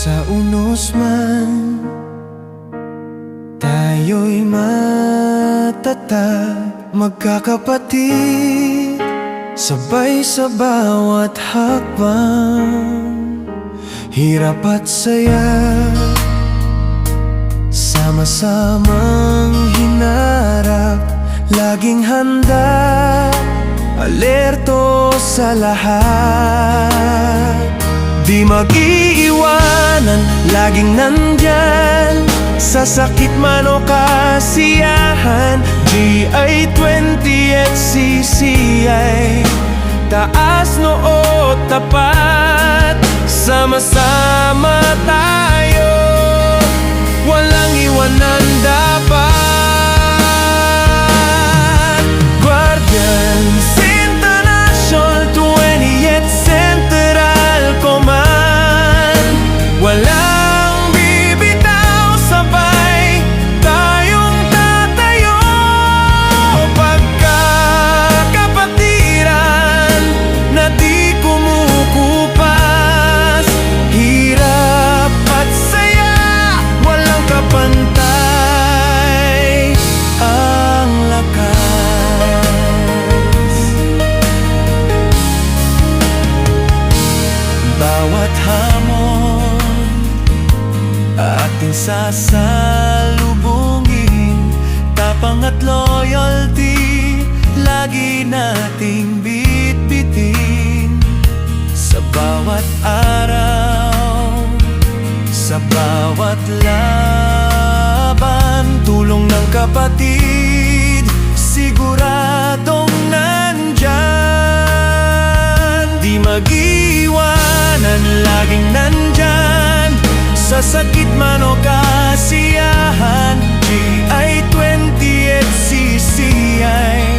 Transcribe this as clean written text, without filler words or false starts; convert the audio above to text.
Sa unos man tayo'y matatag, magkakapatid, sabay sa bawat hakbang. Hirap at saya, sama-samang hinarap, laging handa, alerto sa lahat. Di mag-iiwanan, laging nandyan, sa sakit man o kasiyahan. GI20 at CCI, taas noo tapat, sama-sama tayo, walang iwanan dapat. Guardians International 20th Central Command, walang bibitaw, sabay tayong tatayo. Pagkakapatiran na di kumukupas, hirap at saya, walang kapantay ang lakas. Bawat hamon ating sasalubungin, tapang at loyalty lagi nating bitbitin. Sa bawat araw, sa bawat laban, tulong ng kapatid, siguradong nandyan. Di mag-iwanan, laging nandyan, sa sakit man o kasiyahan. GI20 at CCI,